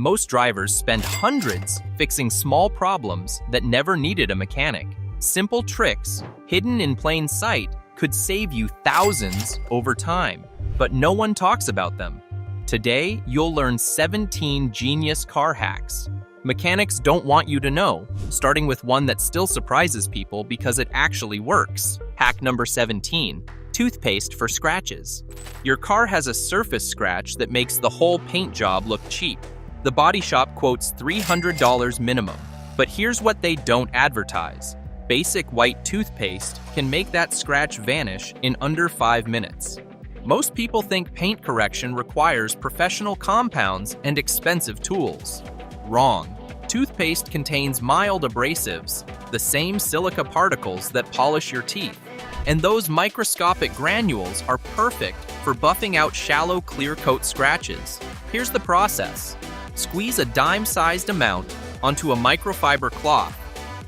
Most drivers spend hundreds fixing small problems that never needed a mechanic. Simple tricks, hidden in plain sight, could save you thousands over time, but no one talks about them. Today, you'll learn 17 genius car hacks. Mechanics don't want you to know, starting with one that still surprises people because it actually works. Hack number 17. Toothpaste for scratches. Your car has a surface scratch that makes the whole paint job look cheap. The body shop quotes $300 minimum, but here's what they don't advertise. Basic white toothpaste can make that scratch vanish in under 5 minutes. Most people think paint correction requires professional compounds and expensive tools. Wrong. Toothpaste contains mild abrasives, the same silica particles that polish your teeth. And those microscopic granules are perfect for buffing out shallow clear coat scratches. Here's the process. Squeeze a dime-sized amount onto a microfiber cloth.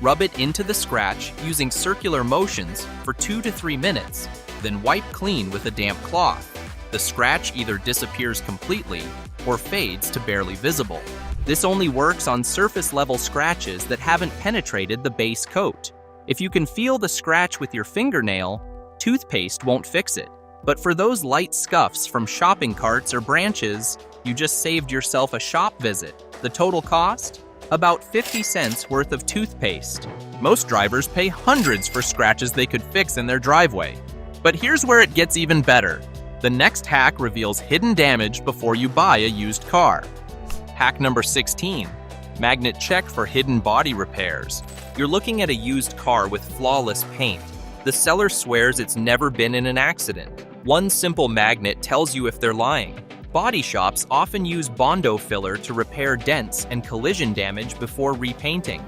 Rub it into the scratch using circular motions for 2 to 3 minutes, then wipe clean with a damp cloth. The scratch either disappears completely or fades to barely visible. This only works on surface-level scratches that haven't penetrated the base coat. If you can feel the scratch with your fingernail, toothpaste won't fix it. But for those light scuffs from shopping carts or branches, you just saved yourself a shop visit. The total cost? About 50 cents worth of toothpaste. Most drivers pay hundreds for scratches they could fix in their driveway. But here's where it gets even better. The next hack reveals hidden damage before you buy a used car. Hack number 16. Magnet check for hidden body repairs. You're looking at a used car with flawless paint. The seller swears it's never been in an accident. One simple magnet tells you if they're lying. Body shops often use Bondo filler to repair dents and collision damage before repainting.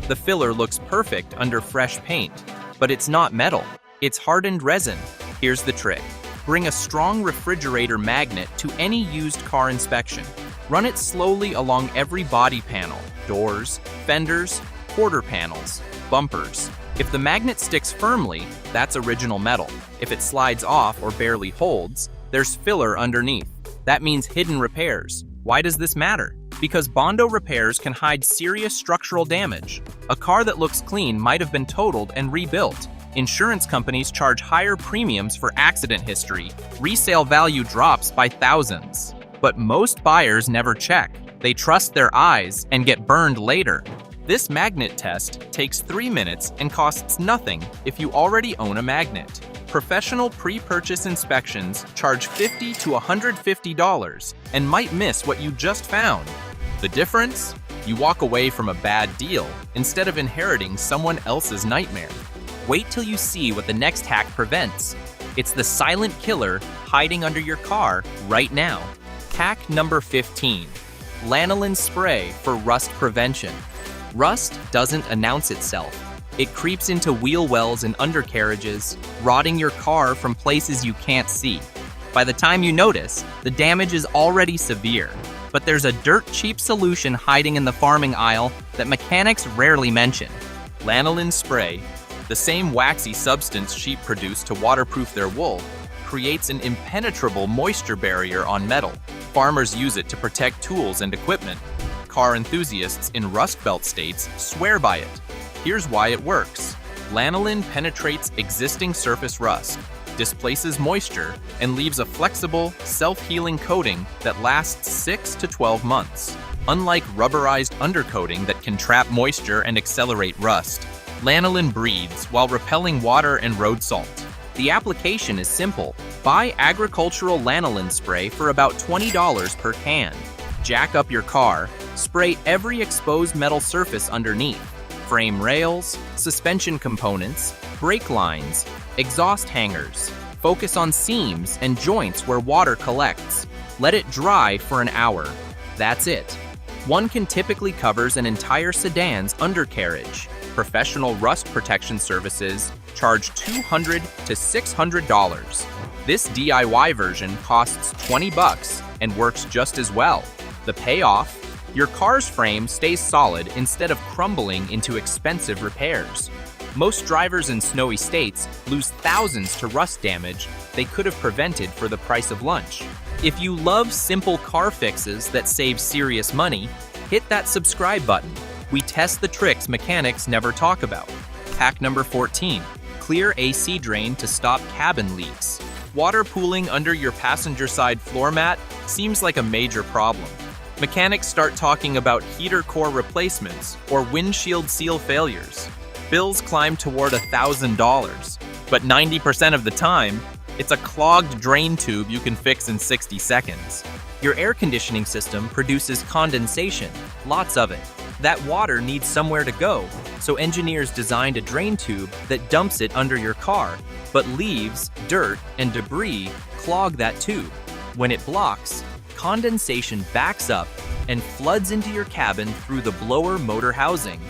The filler looks perfect under fresh paint, but it's not metal. It's hardened resin. Here's the trick. Bring a strong refrigerator magnet to any used car inspection. Run it slowly along every body panel, doors, fenders, quarter panels, bumpers. If the magnet sticks firmly, that's original metal. If it slides off or barely holds, there's filler underneath. That means hidden repairs. Why does this matter? Because Bondo repairs can hide serious structural damage. A car that looks clean might have been totaled and rebuilt. Insurance companies charge higher premiums for accident history. Resale value drops by thousands. But most buyers never check. They trust their eyes and get burned later. This magnet test takes 3 minutes and costs nothing if you already own a magnet. Professional pre-purchase inspections charge $50 to $150 and might miss what you just found. The difference? You walk away from a bad deal instead of inheriting someone else's nightmare. Wait till you see what the next hack prevents. It's the silent killer hiding under your car right now. Hack number 15. Lanolin spray for rust prevention. Rust doesn't announce itself. It creeps into wheel wells and undercarriages, rotting your car from places you can't see. By the time you notice, the damage is already severe. But there's a dirt-cheap solution hiding in the farming aisle that mechanics rarely mention. Lanolin spray, the same waxy substance sheep produce to waterproof their wool, creates an impenetrable moisture barrier on metal. Farmers use it to protect tools and equipment. Car enthusiasts in Rust Belt states swear by it. Here's why it works. Lanolin penetrates existing surface rust, displaces moisture, and leaves a flexible, self-healing coating that lasts 6 to 12 months. Unlike rubberized undercoating that can trap moisture and accelerate rust, lanolin breathes while repelling water and road salt. The application is simple. Buy agricultural lanolin spray for about $20 per can. Jack up your car, spray every exposed metal surface underneath. Frame rails, suspension components, brake lines, exhaust hangers. Focus on seams and joints where water collects. Let it dry for an hour. That's it. One can typically covers an entire sedan's undercarriage. Professional rust protection services charge $200 to $600. This DIY version costs $20 and works just as well. The payoff? Your car's frame stays solid instead of crumbling into expensive repairs. Most drivers in snowy states lose thousands to rust damage they could have prevented for the price of lunch. If you love simple car fixes that save serious money, hit that subscribe button. We test the tricks mechanics never talk about. Hack number 14. Clear AC drain to stop cabin leaks. Water pooling under your passenger side floor mat seems like a major problem. Mechanics start talking about heater core replacements or windshield seal failures. Bills climb toward $1,000, but 90% of the time, it's a clogged drain tube you can fix in 60 seconds. Your air conditioning system produces condensation, lots of it. That water needs somewhere to go, so engineers designed a drain tube that dumps it under your car, but leaves, dirt, and debris clog that tube. When it blocks, condensation backs up and floods into your cabin through the blower motor housing.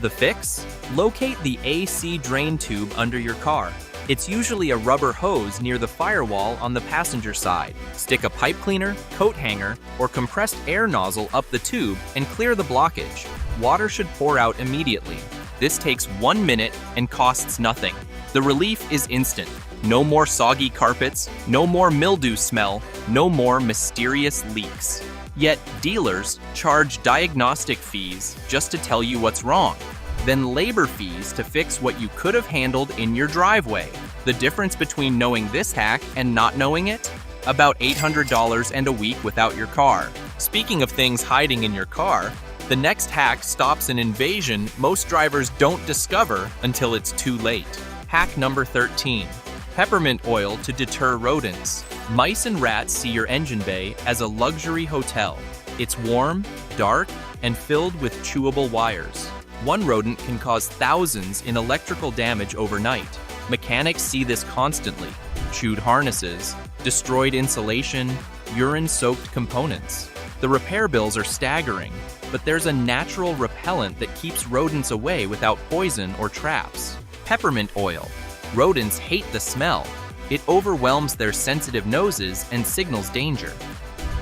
The fix? Locate the AC drain tube under your car. It's usually a rubber hose near the firewall on the passenger side. Stick a pipe cleaner, coat hanger, or compressed air nozzle up the tube and clear the blockage. Water should pour out immediately. This takes 1 minute and costs nothing. The relief is instant. No more soggy carpets, no more mildew smell, no more mysterious leaks. Yet dealers charge diagnostic fees just to tell you what's wrong. Then labor fees to fix what you could have handled in your driveway. The difference between knowing this hack and not knowing it? About $800 and a week without your car. Speaking of things hiding in your car, the next hack stops an invasion most drivers don't discover until it's too late. Hack number 13. Peppermint oil to deter rodents. Mice and rats see your engine bay as a luxury hotel. It's warm, dark, and filled with chewable wires. One rodent can cause thousands in electrical damage overnight. Mechanics see this constantly. Chewed harnesses, destroyed insulation, urine-soaked components. The repair bills are staggering, but there's a natural repellent that keeps rodents away without poison or traps. Peppermint oil. Rodents hate the smell. It overwhelms their sensitive noses and signals danger.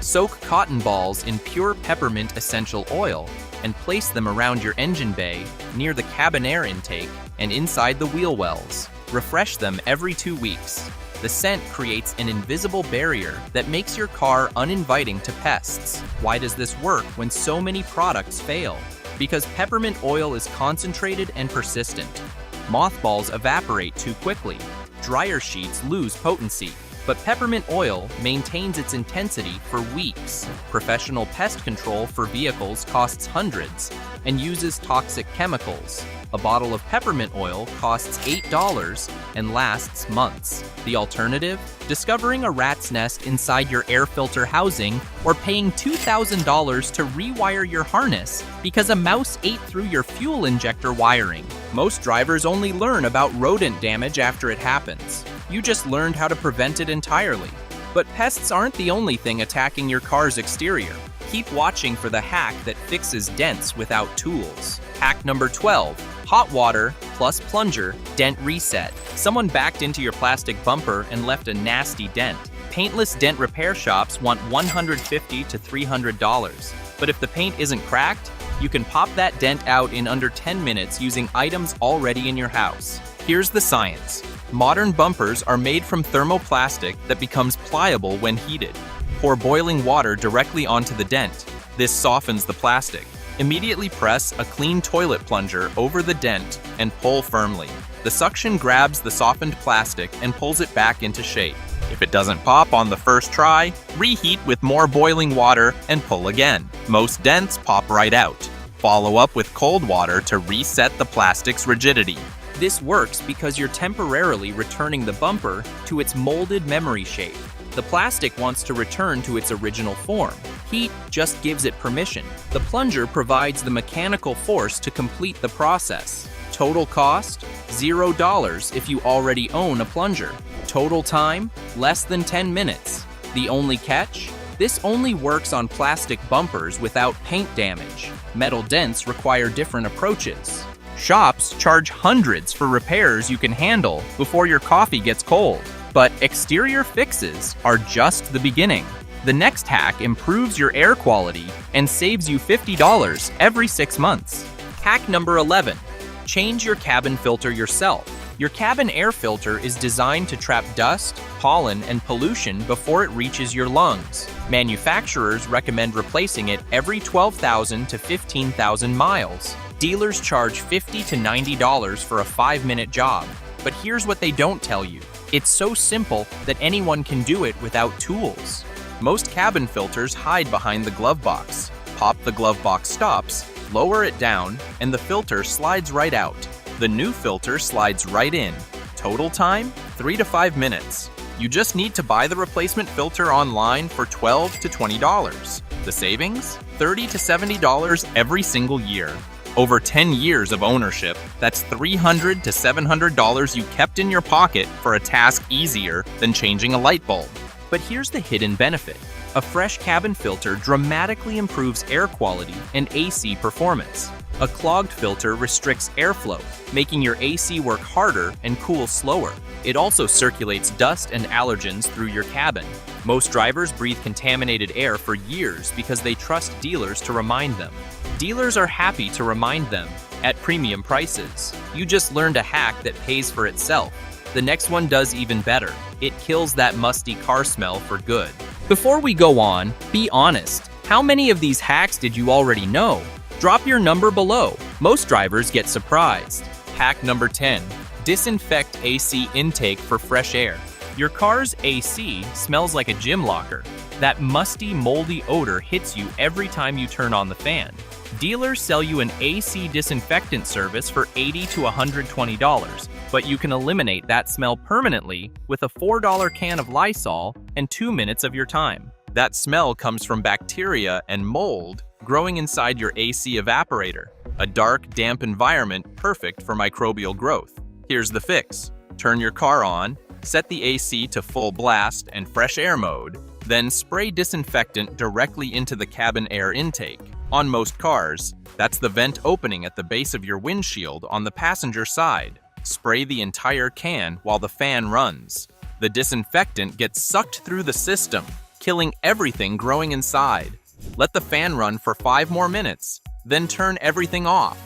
Soak cotton balls in pure peppermint essential oil and place them around your engine bay, near the cabin air intake, and inside the wheel wells. Refresh them every 2 weeks. The scent creates an invisible barrier that makes your car uninviting to pests. Why does this work when so many products fail? Because peppermint oil is concentrated and persistent. Mothballs evaporate too quickly. Dryer sheets lose potency. But peppermint oil maintains its intensity for weeks. Professional pest control for vehicles costs hundreds and uses toxic chemicals. A bottle of peppermint oil costs $8 and lasts months. The alternative? Discovering a rat's nest inside your air filter housing or paying $2,000 to rewire your harness because a mouse ate through your fuel injector wiring. Most drivers only learn about rodent damage after it happens. You just learned how to prevent it entirely. But pests aren't the only thing attacking your car's exterior. Keep watching for the hack that fixes dents without tools. Hack number 12. Hot water plus plunger dent reset. Someone backed into your plastic bumper and left a nasty dent. Paintless dent repair shops want $150 to $300. But if the paint isn't cracked, you can pop that dent out in under 10 minutes using items already in your house. Here's the science. Modern bumpers are made from thermoplastic that becomes pliable when heated. Pour boiling water directly onto the dent. This softens the plastic. Immediately press a clean toilet plunger over the dent and pull firmly. The suction grabs the softened plastic and pulls it back into shape. If it doesn't pop on the first try, reheat with more boiling water and pull again. Most dents pop right out. Follow up with cold water to reset the plastic's rigidity. This works because you're temporarily returning the bumper to its molded memory shape. The plastic wants to return to its original form. Heat just gives it permission. The plunger provides the mechanical force to complete the process. Total cost? $0 if you already own a plunger. Total time? Less than 10 minutes. The only catch? This only works on plastic bumpers without paint damage. Metal dents require different approaches. Shops charge hundreds for repairs you can handle before your coffee gets cold. But exterior fixes are just the beginning. The next hack improves your air quality and saves you $50 every 6 months. Hack number 11. Change your cabin filter yourself. Your cabin air filter is designed to trap dust, pollen, and pollution before it reaches your lungs. Manufacturers recommend replacing it every 12,000 to 15,000 miles. Dealers charge $50 to $90 for a 5-minute job. But here's what they don't tell you. It's so simple that anyone can do it without tools. Most cabin filters hide behind the glove box. Pop the glove box stops, lower it down, and the filter slides right out. The new filter slides right in. Total time, 3 to 5 minutes. You just need to buy the replacement filter online for $12 to $20. The savings? $30 to $70 every single year. Over 10 years of ownership, that's $300 to $700 you kept in your pocket for a task easier than changing a light bulb. But here's the hidden benefit. A fresh cabin filter dramatically improves air quality and AC performance. A clogged filter restricts airflow, making your AC work harder and cool slower. It also circulates dust and allergens through your cabin. Most drivers breathe contaminated air for years because they trust dealers to remind them. Dealers are happy to remind them at premium prices. You just learned a hack that pays for itself. The next one does even better. It kills that musty car smell for good. Before we go on, be honest. How many of these hacks did you already know? Drop your number below. Most drivers get surprised. Hack number 10. Disinfect AC intake for fresh air. Your car's AC smells like a gym locker. That musty, moldy odor hits you every time you turn on the fan. Dealers sell you an AC disinfectant service for $80 to $120, but you can eliminate that smell permanently with a $4 can of Lysol and 2 minutes of your time. That smell comes from bacteria and mold growing inside your AC evaporator, a dark, damp environment perfect for microbial growth. Here's the fix. Turn your car on, set the AC to full blast and fresh air mode, then spray disinfectant directly into the cabin air intake. On most cars, that's the vent opening at the base of your windshield on the passenger side. Spray the entire can while the fan runs. The disinfectant gets sucked through the system, killing everything growing inside. Let the fan run for 5 more minutes, then turn everything off.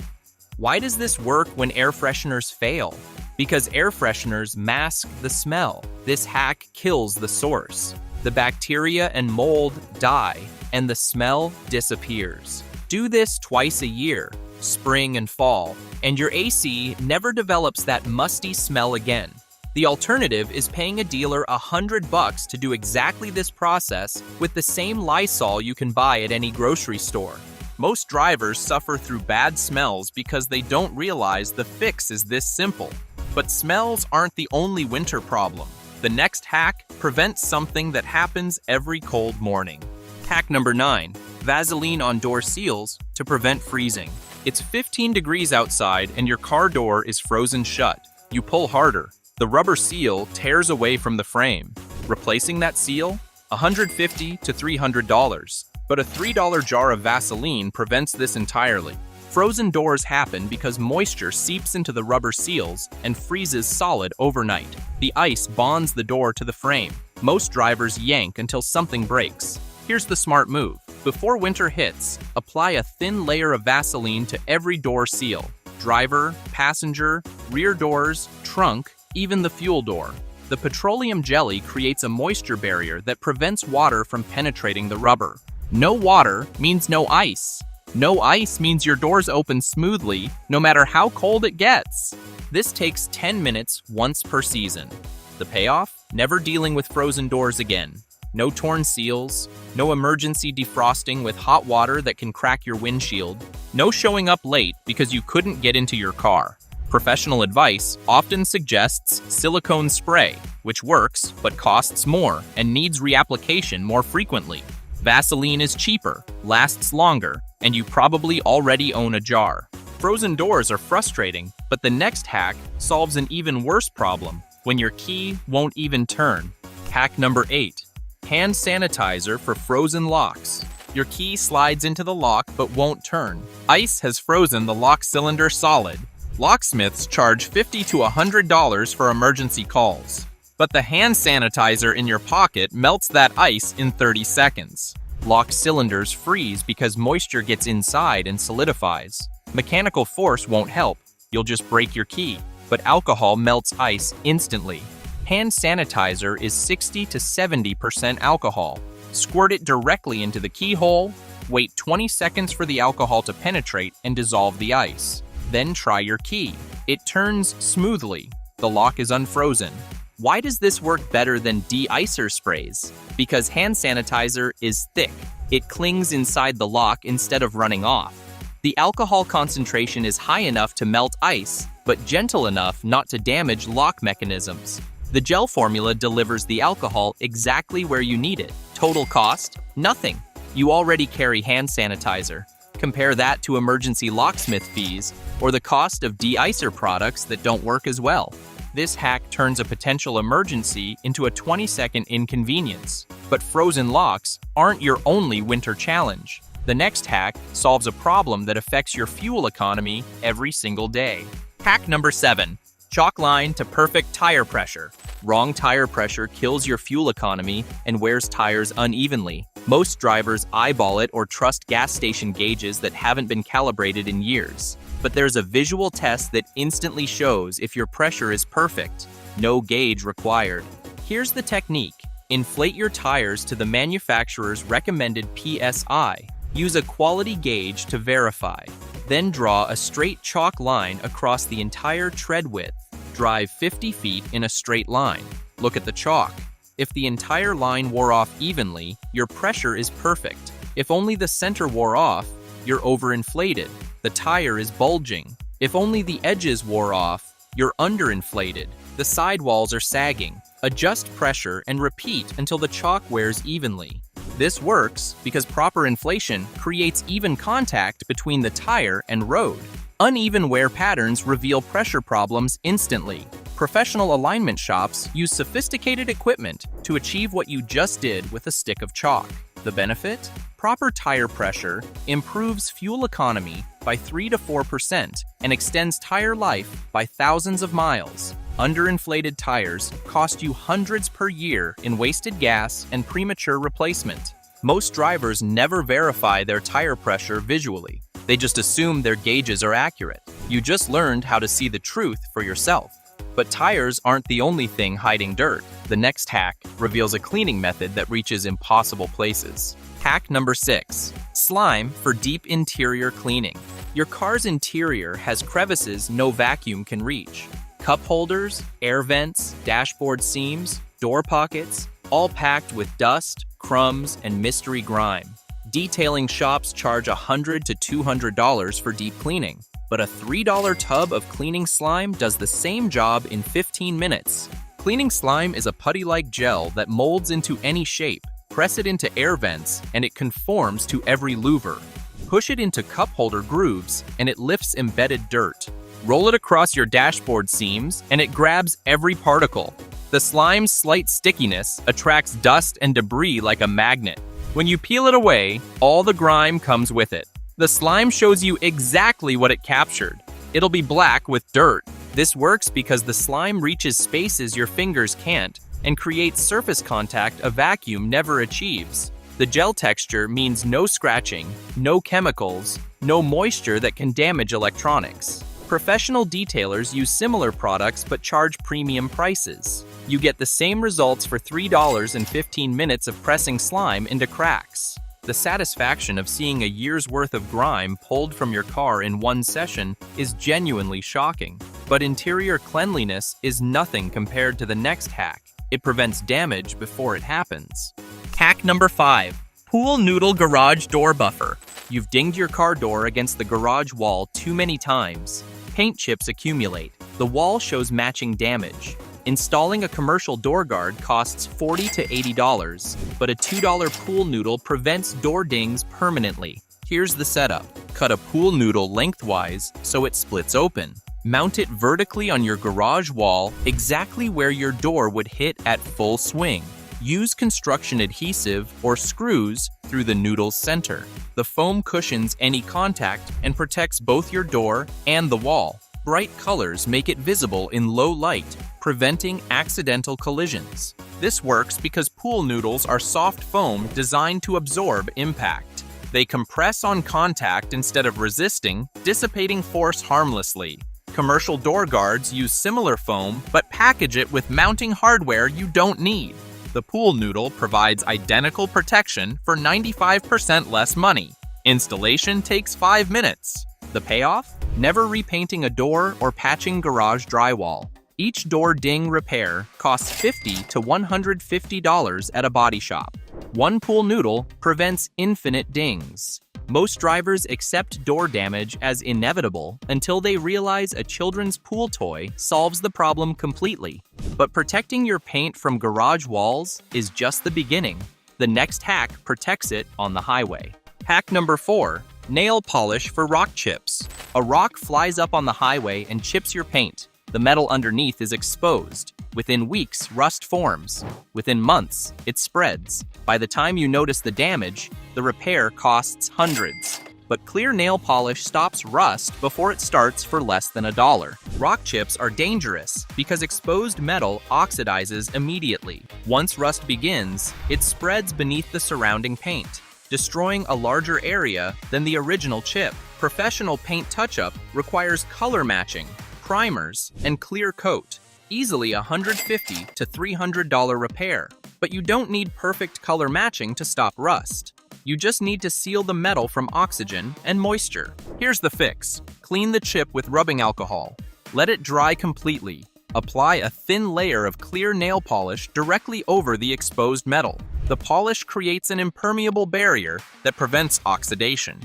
Why does this work when air fresheners fail? Because air fresheners mask the smell. This hack kills the source. The bacteria and mold die, and the smell disappears. Do this twice a year, spring and fall, and your AC never develops that musty smell again. The alternative is paying a dealer $100 to do exactly this process with the same Lysol you can buy at any grocery store. Most drivers suffer through bad smells because they don't realize the fix is this simple. But smells aren't the only winter problem. The next hack prevents something that happens every cold morning. Hack number 9. Vaseline on door seals to prevent freezing. It's 15 degrees outside and your car door is frozen shut. You pull harder. The rubber seal tears away from the frame. Replacing that seal? $150 to $300. But a $3 jar of Vaseline prevents this entirely. Frozen doors happen because moisture seeps into the rubber seals and freezes solid overnight. The ice bonds the door to the frame. Most drivers yank until something breaks. Here's the smart move. Before winter hits, apply a thin layer of Vaseline to every door seal. Driver, passenger, rear doors, trunk, even the fuel door. The petroleum jelly creates a moisture barrier that prevents water from penetrating the rubber. No water means no ice. No ice means your doors open smoothly, no matter how cold it gets. This takes 10 minutes once per season. The payoff? Never dealing with frozen doors again. No torn seals, no emergency defrosting with hot water that can crack your windshield, no showing up late because you couldn't get into your car. Professional advice often suggests silicone spray, which works but costs more and needs reapplication more frequently. Vaseline is cheaper, lasts longer, and you probably already own a jar. Frozen doors are frustrating, but the next hack solves an even worse problem, when your key won't even turn. Hack number 8. Hand sanitizer for frozen locks. Your key slides into the lock but won't turn. Ice has frozen the lock cylinder solid. Locksmiths charge $50 to $100 for emergency calls. But the hand sanitizer in your pocket melts that ice in 30 seconds. Lock cylinders freeze because moisture gets inside and solidifies. Mechanical force won't help. You'll just break your key. but alcohol melts ice instantly. Hand sanitizer is 60 to 70% alcohol. Squirt it directly into the keyhole, wait 20 seconds for the alcohol to penetrate and dissolve the ice. Then try your key. It turns smoothly. The lock is unfrozen. Why does this work better than de-icer sprays? Because hand sanitizer is thick. It clings inside the lock instead of running off. The alcohol concentration is high enough to melt ice, but gentle enough not to damage lock mechanisms. The gel formula delivers the alcohol exactly where you need it. Total cost? Nothing. You already carry hand sanitizer. Compare that to emergency locksmith fees or the cost of de-icer products that don't work as well. This hack turns a potential emergency into a 20-second inconvenience. But frozen locks aren't your only winter challenge. The next hack solves a problem that affects your fuel economy every single day. Hack number 7. Chalk line to perfect tire pressure. Wrong tire pressure kills your fuel economy and wears tires unevenly. Most drivers eyeball it or trust gas station gauges that haven't been calibrated in years. But there's a visual test that instantly shows if your pressure is perfect. No gauge required. Here's the technique. Inflate your tires to the manufacturer's recommended PSI. Use a quality gauge to verify. Then draw a straight chalk line across the entire tread width. Drive 50 feet in a straight line. Look at the chalk. If the entire line wore off evenly, your pressure is perfect. If only the center wore off, you're overinflated. The tire is bulging. If only the edges wore off, you're underinflated. The sidewalls are sagging. Adjust pressure and repeat until the chalk wears evenly. This works because proper inflation creates even contact between the tire and road. Uneven wear patterns reveal pressure problems instantly. Professional alignment shops use sophisticated equipment to achieve what you just did with a stick of chalk. The benefit? Proper tire pressure improves fuel economy by 3 to 4% and extends tire life by thousands of miles. Underinflated tires cost you hundreds per year in wasted gas and premature replacement. Most drivers never verify their tire pressure visually. They just assume their gauges are accurate. You just learned how to see the truth for yourself. But tires aren't the only thing hiding dirt. The next hack reveals a cleaning method that reaches impossible places. Hack number 6. Slime for deep interior cleaning. Your car's interior has crevices no vacuum can reach. Cup holders, air vents, dashboard seams, door pockets, all packed with dust, crumbs, and mystery grime. Detailing shops charge $100 to $200 for deep cleaning, but a $3 tub of cleaning slime does the same job in 15 minutes. Cleaning slime is a putty-like gel that molds into any shape. Press it into air vents, and it conforms to every louver. Push it into cup holder grooves, and it lifts embedded dirt. Roll it across your dashboard seams, and it grabs every particle. The slime's slight stickiness attracts dust and debris like a magnet. When you peel it away, all the grime comes with it. The slime shows you exactly what it captured. It'll be black with dirt. This works because the slime reaches spaces your fingers can't and creates surface contact a vacuum never achieves. The gel texture means no scratching, no chemicals, no moisture that can damage electronics. Professional detailers use similar products but charge premium prices. You get the same results for $3 and 15 minutes of pressing slime into cracks. The satisfaction of seeing a year's worth of grime pulled from your car in one session is genuinely shocking. But interior cleanliness is nothing compared to the next hack. It prevents damage before it happens. Hack number 5. Pool noodle garage door buffer. You've dinged your car door against the garage wall too many times. Paint chips accumulate. The wall shows matching damage. Installing a commercial door guard costs $40 to $80, but a $2 pool noodle prevents door dings permanently. Here's the setup. Cut a pool noodle lengthwise so it splits open. Mount it vertically on your garage wall, exactly where your door would hit at full swing. Use construction adhesive or screws through the noodle's center. The foam cushions any contact and protects both your door and the wall. Bright colors make it visible in low light, preventing accidental collisions. This works because pool noodles are soft foam designed to absorb impact. They compress on contact instead of resisting, dissipating force harmlessly. Commercial door guards use similar foam but package it with mounting hardware you don't need. The pool noodle provides identical protection for 95% less money. Installation takes 5 minutes. The payoff? Never repainting a door or patching garage drywall. Each door ding repair costs $50 to $150 at a body shop. One pool noodle prevents infinite dings. Most drivers accept door damage as inevitable until they realize a children's pool toy solves the problem completely. But protecting your paint from garage walls is just the beginning. The next hack protects it on the highway. Hack number 4, nail polish for rock chips. A rock flies up on the highway and chips your paint. The metal underneath is exposed. Within weeks, rust forms. Within months, it spreads. By the time you notice the damage, the repair costs hundreds. But clear nail polish stops rust before it starts for less than $1. Rock chips are dangerous because exposed metal oxidizes immediately. Once rust begins, it spreads beneath the surrounding paint, destroying a larger area than the original chip. Professional paint touch-up requires color matching, primers, and clear coat. Easily $150 to $300 repair. But you don't need perfect color matching to stop rust. You just need to seal the metal from oxygen and moisture. Here's the fix. Clean the chip with rubbing alcohol. Let it dry completely. Apply a thin layer of clear nail polish directly over the exposed metal. The polish creates an impermeable barrier that prevents oxidation.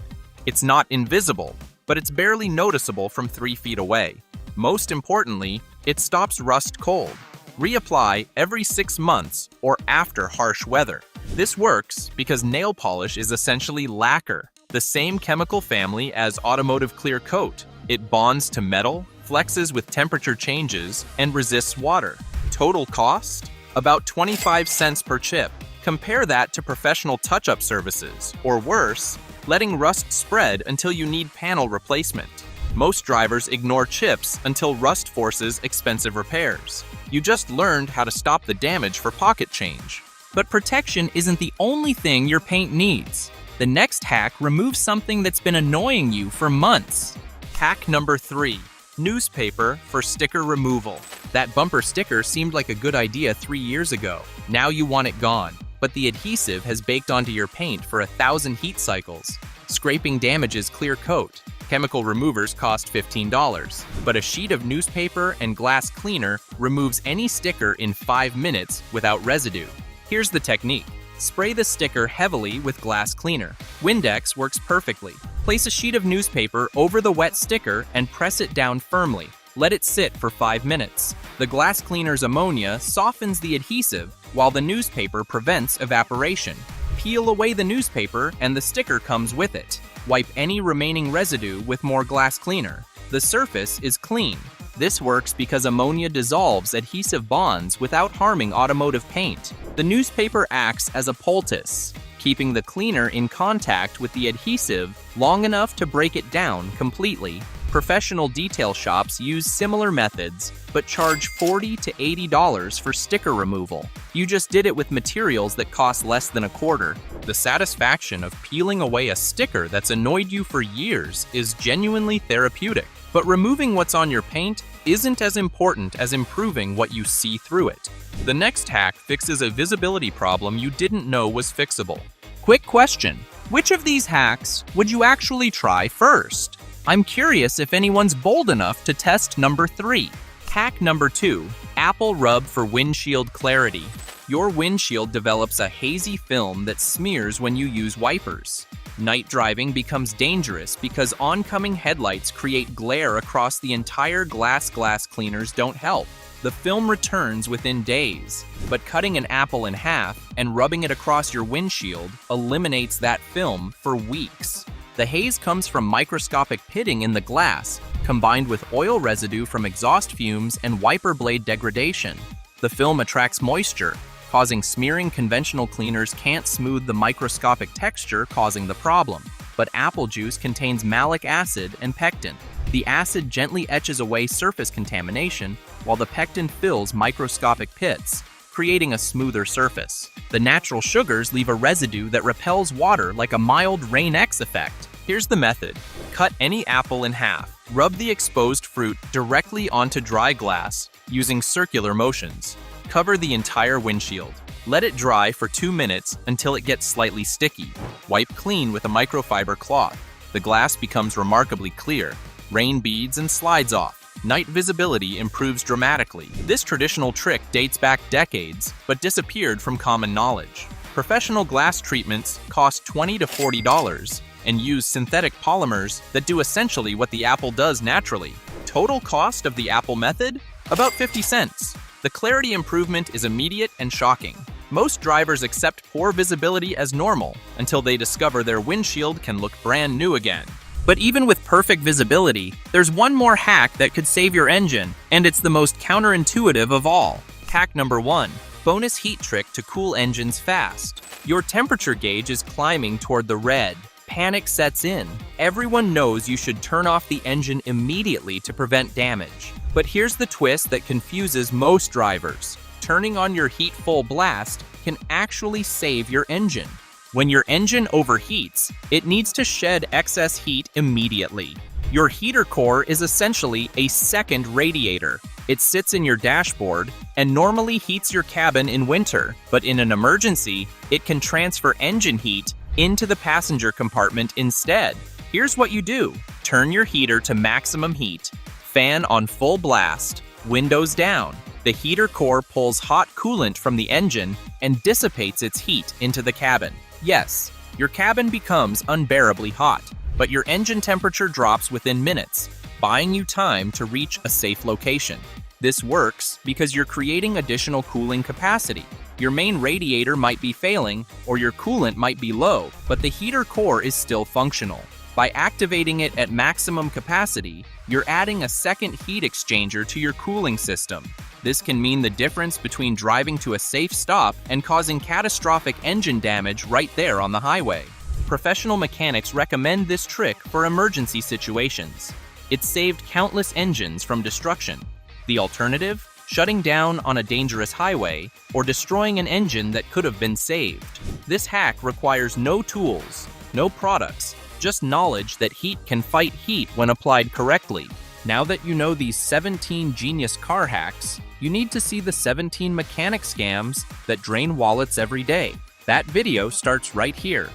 It's not invisible, but it's barely noticeable from 3 feet away. Most importantly, it stops rust cold. Reapply every 6 months or after harsh weather. This works because nail polish is essentially lacquer, the same chemical family as automotive clear coat. It bonds to metal, flexes with temperature changes, and resists water. Total cost? About 25 cents per chip. Compare that to professional touch-up services, or worse, letting rust spread until you need panel replacement. Most drivers ignore chips until rust forces expensive repairs. You just learned how to stop the damage for pocket change. But protection isn't the only thing your paint needs. The next hack removes something that's been annoying you for months. Hack number 3, newspaper for sticker removal. That bumper sticker seemed like a good idea 3 years ago. Now you want it gone, but the adhesive has baked onto your paint for 1,000 heat cycles. Scraping damages clear coat. Chemical removers cost $15, but a sheet of newspaper and glass cleaner removes any sticker in 5 minutes without residue. Here's the technique. Spray the sticker heavily with glass cleaner. Windex works perfectly. Place a sheet of newspaper over the wet sticker and press it down firmly. Let it sit for 5 minutes. The glass cleaner's ammonia softens the adhesive while the newspaper prevents evaporation. Peel away the newspaper and the sticker comes with it. Wipe any remaining residue with more glass cleaner. The surface is clean. This works because ammonia dissolves adhesive bonds without harming automotive paint. The newspaper acts as a poultice, keeping the cleaner in contact with the adhesive long enough to break it down completely. Professional detail shops use similar methods, but charge $40 to $80 for sticker removal. You just did it with materials that cost less than a quarter. The satisfaction of peeling away a sticker that's annoyed you for years is genuinely therapeutic. But removing what's on your paint isn't as important as improving what you see through it. The next hack fixes a visibility problem you didn't know was fixable. Quick question: which of these hacks would you actually try first? I'm curious if anyone's bold enough to test number 3. Hack number 2, Apple Rub for windshield clarity. Your windshield develops a hazy film that smears when you use wipers. Night driving becomes dangerous because oncoming headlights create glare across the entire glass. Glass cleaners don't help. The film returns within days, but cutting an apple in half and rubbing it across your windshield eliminates that film for weeks. The haze comes from microscopic pitting in the glass, combined with oil residue from exhaust fumes and wiper blade degradation. The film attracts moisture, causing smearing. Conventional cleaners can't smooth the microscopic texture, causing the problem. But apple juice contains malic acid and pectin. The acid gently etches away surface contamination, while the pectin fills microscopic pits, creating a smoother surface. The natural sugars leave a residue that repels water like a mild Rain-X effect. Here's the method. Cut any apple in half. Rub the exposed fruit directly onto dry glass using circular motions. Cover the entire windshield. Let it dry for 2 minutes until it gets slightly sticky. Wipe clean with a microfiber cloth. The glass becomes remarkably clear. Rain beads and slides off. Night visibility improves dramatically. This traditional trick dates back decades, but disappeared from common knowledge. Professional glass treatments cost $20 to $40 and use synthetic polymers that do essentially what the apple does naturally. Total cost of the apple method? About 50 cents. The clarity improvement is immediate and shocking. Most drivers accept poor visibility as normal until they discover their windshield can look brand new again. But even with perfect visibility, there's one more hack that could save your engine, and it's the most counterintuitive of all. Hack number 1. Bonus heat trick to cool engines fast. Your temperature gauge is climbing toward the red. Panic sets in. Everyone knows you should turn off the engine immediately to prevent damage. But here's the twist that confuses most drivers. Turning on your heat full blast can actually save your engine. When your engine overheats, it needs to shed excess heat immediately. Your heater core is essentially a second radiator. It sits in your dashboard and normally heats your cabin in winter, but in an emergency, it can transfer engine heat into the passenger compartment instead. Here's what you do. Turn your heater to maximum heat, fan on full blast, windows down. The heater core pulls hot coolant from the engine and dissipates its heat into the cabin. Yes, your cabin becomes unbearably hot, but your engine temperature drops within minutes, buying you time to reach a safe location. This works because you're creating additional cooling capacity. Your main radiator might be failing or your coolant might be low, but the heater core is still functional. By activating it at maximum capacity, you're adding a second heat exchanger to your cooling system. This can mean the difference between driving to a safe stop and causing catastrophic engine damage right there on the highway. Professional mechanics recommend this trick for emergency situations. It saved countless engines from destruction. The alternative? Shutting down on a dangerous highway or destroying an engine that could have been saved. This hack requires no tools, no products, just knowledge that heat can fight heat when applied correctly. Now that you know these 17 genius car hacks, you need to see the 17 mechanic scams that drain wallets every day. That video starts right here.